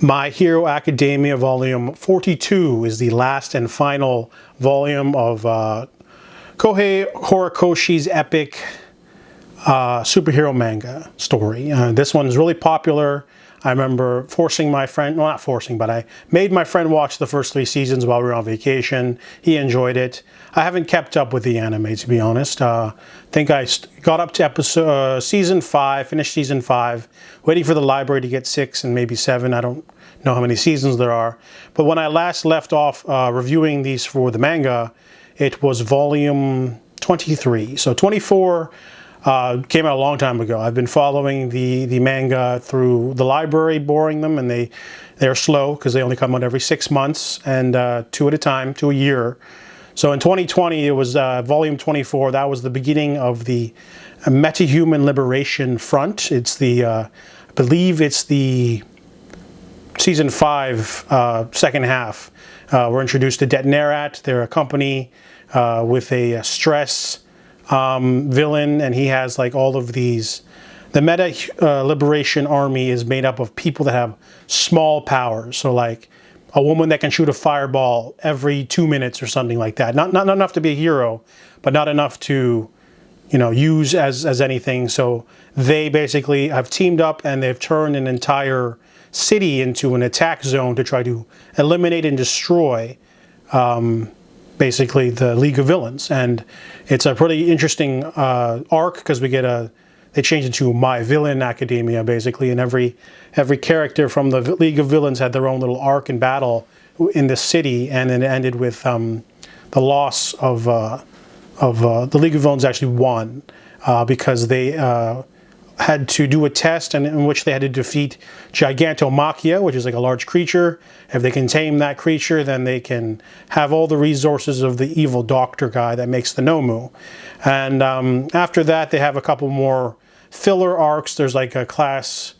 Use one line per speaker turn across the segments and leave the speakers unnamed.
My Hero Academia Volume 42 is the last and final volume of Kohei Horikoshi's epic superhero manga story. This one is really popular. I remember forcing my friend, well, not forcing, but I made my friend watch the first 3 seasons while we were on vacation. He enjoyed it. I haven't kept up with the anime, to be honest. I think I got up to season 5, finished season 5, waiting for the library to get 6 and maybe 7. I don't know how many seasons there are. But when I last left off reviewing these for the manga, it was volume 23. So 24 came out a long time ago. I've been following the manga through the library, borrowing them, and they're slow because they only come out every 6 months and 2 at a time, 2 a year. So in 2020, it was volume 24. That was the beginning of the Metahuman Liberation Front. It's the, I believe it's the season 5 second half. We're introduced to Detnerat. They're a company with a stress villain, and he has like all of these. The Meta Liberation Army is made up of people that have small powers. So like a woman that can shoot a fireball every 2 minutes or something like that. Not enough to be a hero, but not enough to, you know, use as anything. So they basically have teamed up and they've turned an entire city into an attack zone to try to eliminate and destroy basically the League of Villains. And it's a pretty interesting arc because we get they change it to My Villain Academia basically, and every character from the League of Villains had their own little arc and battle in this city, and then it ended with the loss of the League of Villains actually won because they had to do a test in which they had to defeat Gigantomachia, which is like a large creature. If they can tame that creature, then they can have all the resources of the evil doctor guy that makes the Nomu. And after that, they have a couple more filler arcs. There's like a class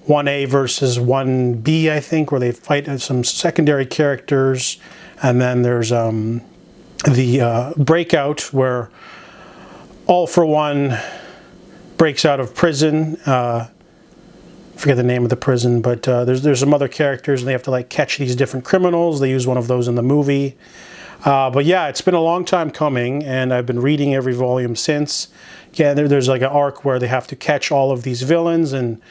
1A versus 1B, I think, where they fight some secondary characters. And then there's the Breakout, where All for One breaks out of prison. Forget the name of the prison, but there's some other characters, and they have to like catch these different criminals. They use one of those in the movie. But yeah, it's been a long time coming, and I've been reading every volume since. Yeah, there's like an arc where they have to catch all of these villains, and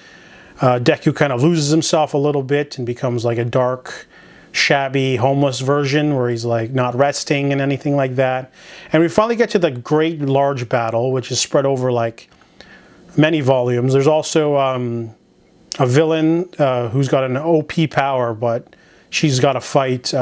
Deku kind of loses himself a little bit and becomes like a dark, shabby, homeless version where he's like not resting and anything like that. And we finally get to the great large battle, which is spread over like many volumes. There's also a villain who's got an OP power, but she's got to fight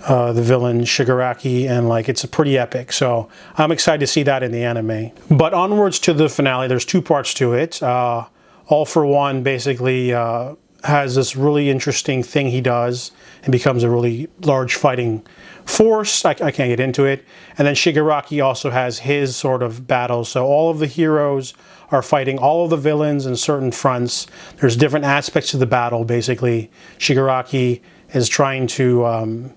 the villain Shigaraki, and like it's a pretty epic. So I'm excited to see that in the anime. But onwards to the finale, there's 2 parts to it. All for One basically has this really interesting thing he does and becomes a really large fighting force. I can't get into it. And then Shigaraki also has his sort of battle. So all of the heroes are fighting all of the villains in certain fronts. There's different aspects to the battle. Basically, Shigaraki is trying to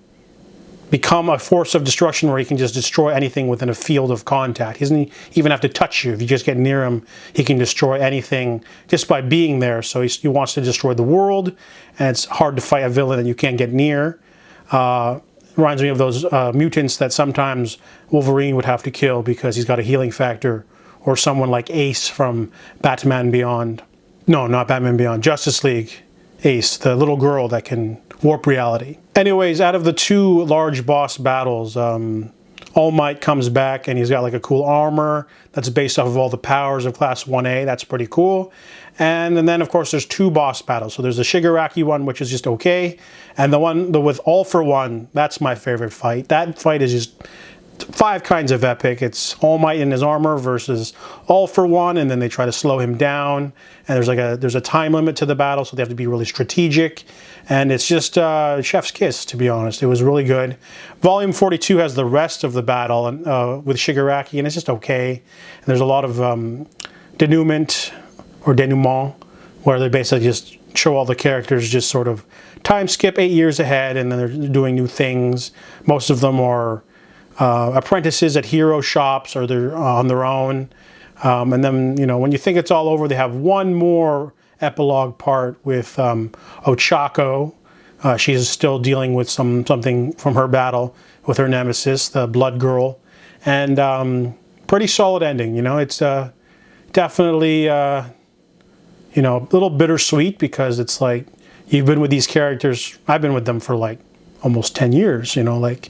become a force of destruction where he can just destroy anything within a field of contact. He doesn't even have to touch you. If you just get near him, he can destroy anything just by being there. So he wants to destroy the world, and it's hard to fight a villain that you can't get near. Reminds me of those mutants that sometimes Wolverine would have to kill because he's got a healing factor, or someone like Ace from Batman Beyond. No, not Batman Beyond, Justice League. Ace, the little girl that can warp reality. Anyways, out of the 2 large boss battles, All Might comes back and he's got like a cool armor that's based off of all the powers of Class 1A. That's pretty cool. And then of course there's 2 boss battles. So there's the Shigaraki one, which is just okay. And the one with All for One, that's my favorite fight. That fight is just 5 kinds of epic. It's All Might in his armor versus All for One, and then they try to slow him down. And there's a time limit to the battle, so they have to be really strategic. And it's just chef's kiss, to be honest. It was really good. Volume 42 has the rest of the battle with Shigaraki, and it's just okay. And there's a lot of denouement or denouement, where they basically just show all the characters just sort of time skip 8 years ahead, and then they're doing new things. Most of them are apprentices at hero shops, or they're on their own. And then, you know, when you think it's all over, they have one more epilogue part with Ochako. She's still dealing with something from her battle with her nemesis, the Blood Girl, and pretty solid ending. You know, it's definitely you know, a little bittersweet because it's like you've been with these characters. I've been with them for like almost 10 years. You know, like.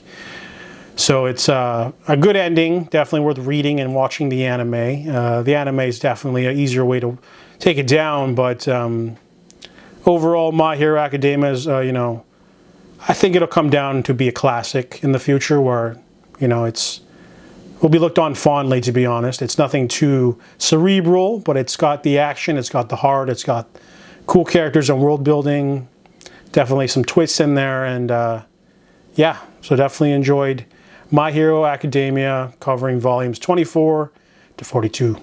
So it's a good ending, definitely worth reading and watching the anime. The anime is definitely an easier way to take it down, but overall, My Hero Academia is, you know, I think it'll come down to be a classic in the future where, you know, will be looked on fondly, to be honest. It's nothing too cerebral, but it's got the action, it's got the heart, it's got cool characters and world building, definitely some twists in there, and yeah, so definitely enjoyed My Hero Academia, covering volumes 24 to 42.